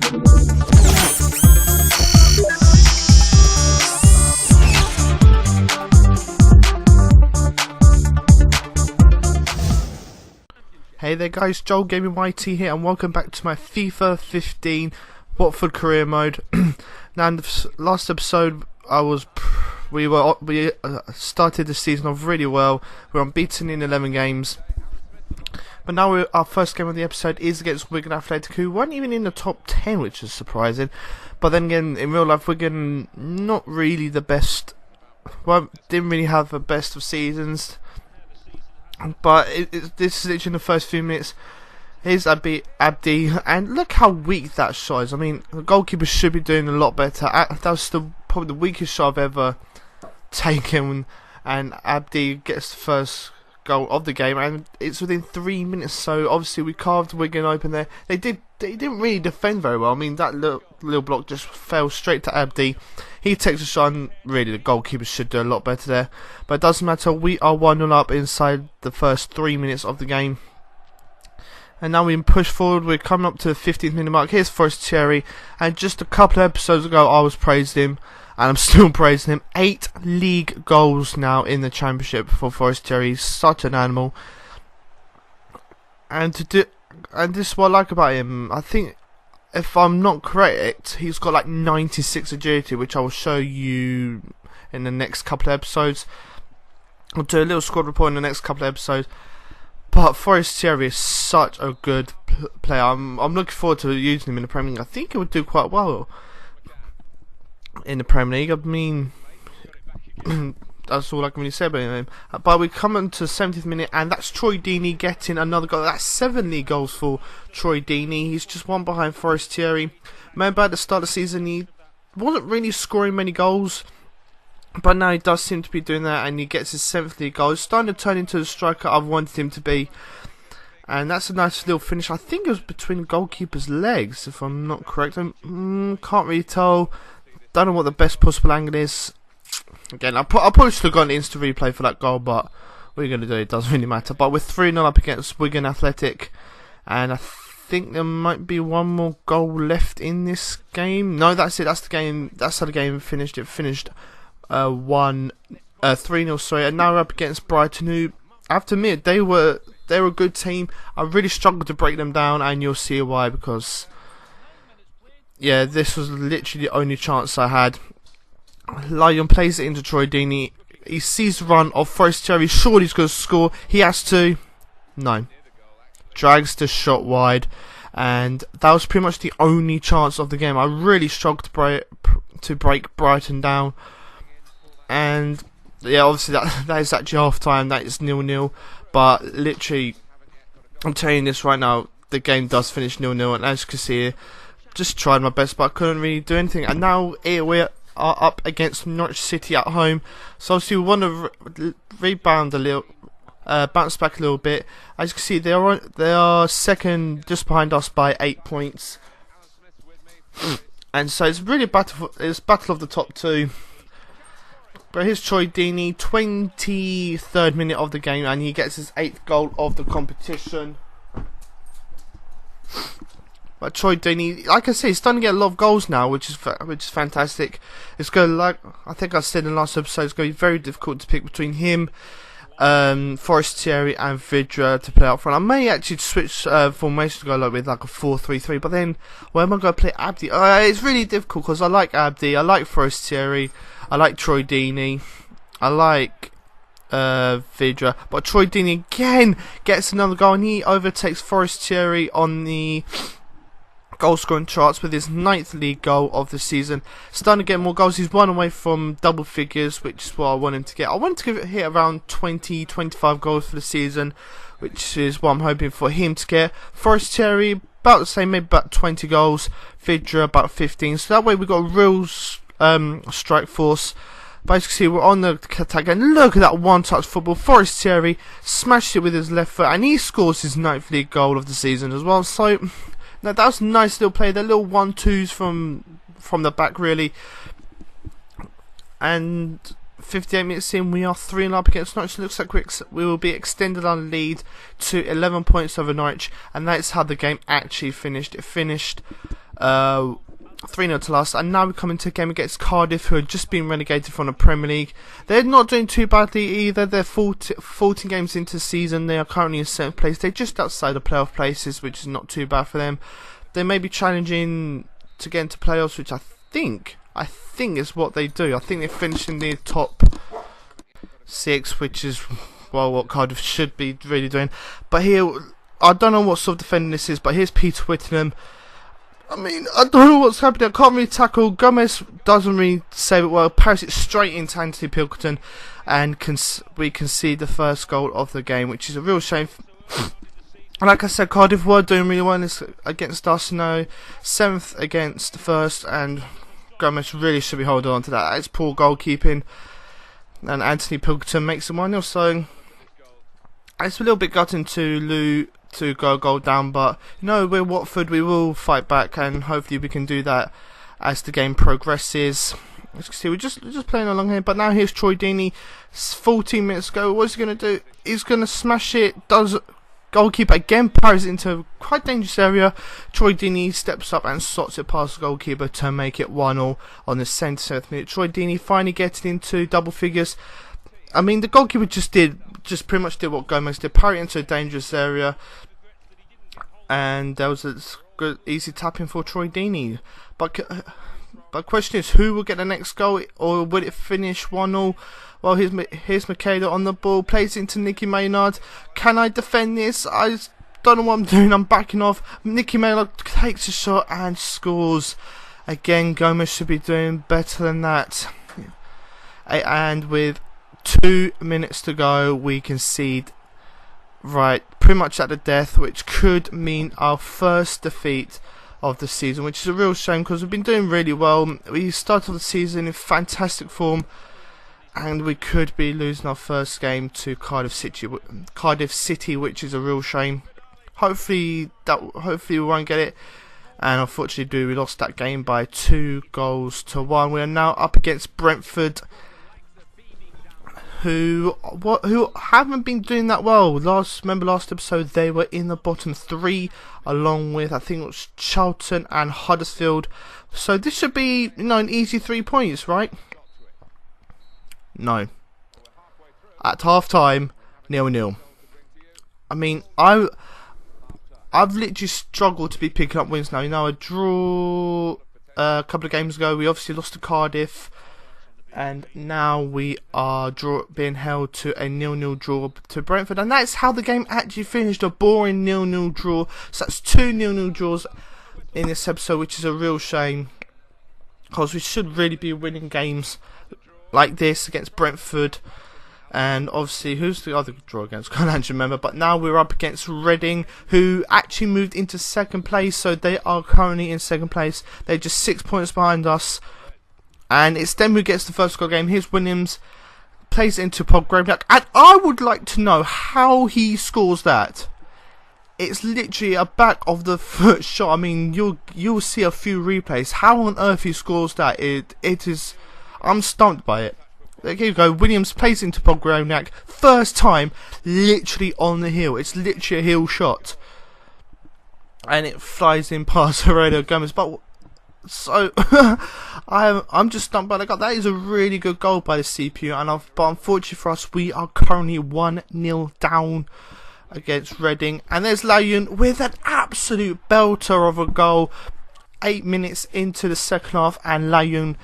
Hey there guys, JoelGamingYT here and welcome back to my FIFA 15 Watford career mode. Now in the last episode we started the season off really well. We're unbeaten in 11 games. But now our first game of the episode is against Wigan Athletic, who weren't even in the top 10, which is surprising. But then again, in real life, Wigan not really the best. Well, didn't really have the best of seasons. But this is literally in the first few minutes. Here's Abdi, and look how weak that shot is. I mean, the goalkeeper should be doing a lot better. That was probably the weakest shot I've ever taken, and Abdi gets the first goal of the game, and it's within 3 minutes. So obviously we carved Wigan open there. They didn't really defend very well. I mean, that little block just fell straight to Abdi. He takes a shot, and really the goalkeeper should do a lot better there. But it doesn't matter, we are 1-0 up inside the first 3 minutes of the game. And now we push forward, we're coming up to the 15th minute mark. Here's Forestieri, and just a couple of episodes ago I was praising him, and I'm still praising him. 8 league goals now in the championship for Forestieri. He's such an animal. And this is what I like about him. I think, if I'm not correct, he's got like 96 agility, which I will show you in the next couple of episodes. I'll do a little squad report in the next couple of episodes. But Forestieri is such a good player. I'm looking forward to using him in the Premier League. I think he would do quite well in the Premier League. I mean, that's all I can really say about him. But we come into the 70th minute, and that's Troy Deeney getting another goal. That's 7 league goals for Troy Deeney. He's just one behind Forestieri. Remember at the start of the season, he wasn't really scoring many goals, but now he does seem to be doing that, and he gets his 7th league goal. He's starting to turn into the striker I've wanted him to be. And that's a nice little finish. I think it was between the goalkeeper's legs, if I'm not correct. I can't really tell. Don't know what the best possible angle is. Again, I probably should have gone instant replay for that goal, but what are you going to do? It doesn't really matter. But we're 3-0 up against Wigan Athletic, and I think there might be one more goal left in this game. No, that's it. That's the game. That's how the game finished. It finished 3-0. Sorry, and now we're up against Brighton, who, I have to admit, they were a good team. I really struggled to break them down, and you'll see why, because yeah, this was literally the only chance I had. Lyon plays it into Troy Deeney. He sees the run of Forestieri. Surely he's going to score. He has to. No. Drags the shot wide. And that was pretty much the only chance of the game. I really struggled to break Brighton down. And yeah, obviously that is actually half time. That is 0-0. But literally, I'm telling you this right now, the game does finish 0-0. And as you can see here, just tried my best, but I couldn't really do anything. And now here we're up against Norwich City at home, so obviously we want to rebound a little, bounce back a little bit. As you can see, they are second, just behind us by 8 points, and so it's really a battle. It's battle of the top two. But here's Troy Deeney, 23rd minute of the game, and he gets his 8th goal of the competition. But Troy Deeney, like I say, he's starting to get a lot of goals now, which is fantastic. It's going to, like I think I said in the last episode, it's going to be very difficult to pick between him, Forestieri, and Vidra to play up front. I may actually switch formation to go with like a 4-3-3, but then where am I going to play Abdi? It's really difficult because I like Abdi, I like Forestieri, I like Troy Deeney, I like Vidra, but Troy Deeney again gets another goal, and he overtakes Forestieri on the goal scoring charts with his 9th league goal of the season. Starting to get more goals. He's one away from double figures, which is what I want him to get. I want to hit around 20-25 goals for the season, which is what I'm hoping for him to get. Forestieri about the same, maybe about 20 goals. Vidra about 15. So that way we've got a real strike force. But as you can see, we're on the attack, and look at that one-touch football. Forestieri smashed it with his left foot, and he scores his 9th league goal of the season as well. So now that was a nice little play, the little 1-2s from the back really. And 58 minutes in, we are 3-0 up against Norwich. Looks like we will be extended our lead to 11 points over Norwich, and that's how the game actually finished. It finished 3-0 to last, and now we come into a game against Cardiff, who have just been relegated from the Premier League. They're not doing too badly either. They're 14 games into the season. They are currently in 7th place. They're just outside the playoff places, which is not too bad for them. They may be challenging to get into playoffs, which I think is what they do. I think they finish in the top 6, which is, well, what Cardiff should be really doing. But here, I don't know what sort of defending this is, but here's Peter Whittingham. I mean, I don't know what's happening. I can't really tackle. Gomez doesn't really save it well. Parries it straight into Anthony Pilkington, and we concede the first goal of the game, which is a real shame. And like I said, Cardiff were doing really well against Arsenal, 7th against 1st, and Gomez really should be holding on to that. That's poor goalkeeping, and Anthony Pilkington makes it 1-0. So it's a little bit gutting to go a goal down, but you know, we're Watford, we will fight back, and hopefully we can do that as the game progresses. As you can see, we're just playing along here, but now here's Troy Deeney. 14 minutes ago, what's he going to do? He's going to smash it. Does goalkeeper again, parries into a quite dangerous area. Troy Deeney steps up and slots it past the goalkeeper to make it 1-0 on the 77th minute. Troy Deeney finally getting into double figures. I mean, the goalkeeper just pretty much did what Gomez did, parry into a dangerous area, and there was a good easy tapping for Troy Deeney. But the question is, who will get the next goal, or will it finish 1-0? Well, here's Michaela on the ball, plays into Nicky Maynard. Can I defend this? I don't know what I'm doing, I'm backing off. Nicky Maynard takes a shot and scores. Again, Gomez should be doing better than that. And with 2 minutes to go, we concede pretty much at the death, which could mean our first defeat of the season, which is a real shame because we've been doing really well. We started the season in fantastic form, and we could be losing our first game to Cardiff City, which is a real shame. Hopefully we won't get it, and unfortunately we lost that game by 2-1. We are now up against Brentford, who haven't been doing that well. Remember last episode, they were in the bottom 3, along with, I think it was Charlton and Huddersfield. So this should be, an easy 3 points, right? No. At half time, 0-0. I mean, I've literally struggled to be picking up wins now. I drew a couple of games ago. We obviously lost to Cardiff, and now we are being held to a 0-0 draw to Brentford, and that's how the game actually finished, a boring 0-0 draw. So that's 2 0-0 draws in this episode, which is a real shame, because we should really be winning games like this against Brentford. And obviously, who's the other draw against? I can't actually remember. But now we're up against Reading, who actually moved into 2nd place, so they are currently in 2nd place. They're just 6 points behind us. And it's them who gets the first goal game. Here's Williams, plays into Pogrebniak, and I would like to know how he scores that. It's literally a back of the foot shot. I mean, you'll see a few replays. How on earth he scores that? It is, I'm stumped by it. There you go. Williams plays into Pogrebniak, first time, literally on the heel. It's literally a heel shot, and it flies in past Herrera Gomez. But so I'm just stumped by the goal. That is a really good goal by the CPU, but unfortunately for us, we are currently 1-0 down against Reading. And there's Layun with an absolute belter of a goal. 8 minutes into the second half, and Layun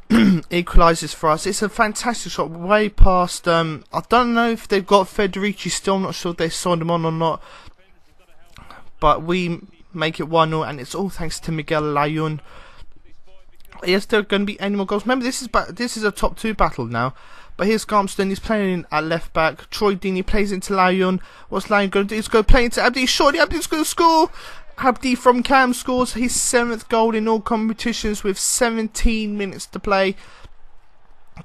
equalises for us. It's a fantastic shot, way past. I don't know if they've got Federici still. I'm not sure if they signed him on or not. But we make it 1-0, and it's all thanks to Miguel Layun. Is there going to be any more goals? Remember, this is a top 2 battle now. But here's Garmston, he's playing at left back. Troy Deeney plays into Layun. What's Layun going to do? He's going to play into Abdi. Surely Abdi's going to score. Abdi from Cam scores his 7th goal in all competitions with 17 minutes to play.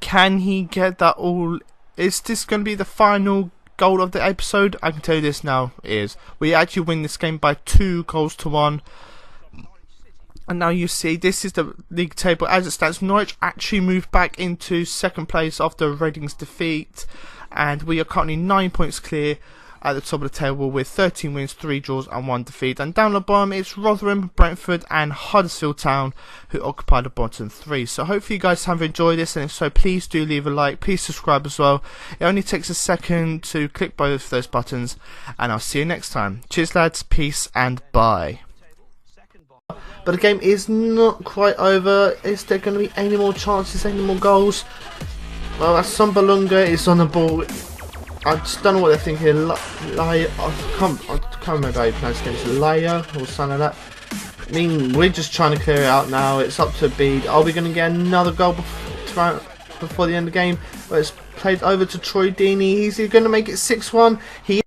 Can he get that all? Is this going to be the final goal of the episode? I can tell you this now, it is. We actually win this game by 2-1. And now you see, this is the league table as it stands. Norwich actually moved back into 2nd place after Reading's defeat, and we are currently 9 points clear at the top of the table with 13 wins, 3 draws and 1 defeat. And down the bottom it's Rotherham, Brentford and Huddersfield Town who occupy the bottom 3. So hopefully you guys have enjoyed this, and if so, please do leave a like, please subscribe as well. It only takes a second to click both of those buttons, and I'll see you next time. Cheers lads, peace and bye. But the game is not quite over. Is there going to be any more chances, any more goals? Well, that's Sambalunga is on the ball. I just don't know what they're thinking. I can't remember how you pronounce it. It's Laya or something like that. I mean, we're just trying to clear it out now. It's up to Bede. Are we going to get another goal before the end of the game? Well, it's played over to Troy Deeney. He's going to make it 6-1. He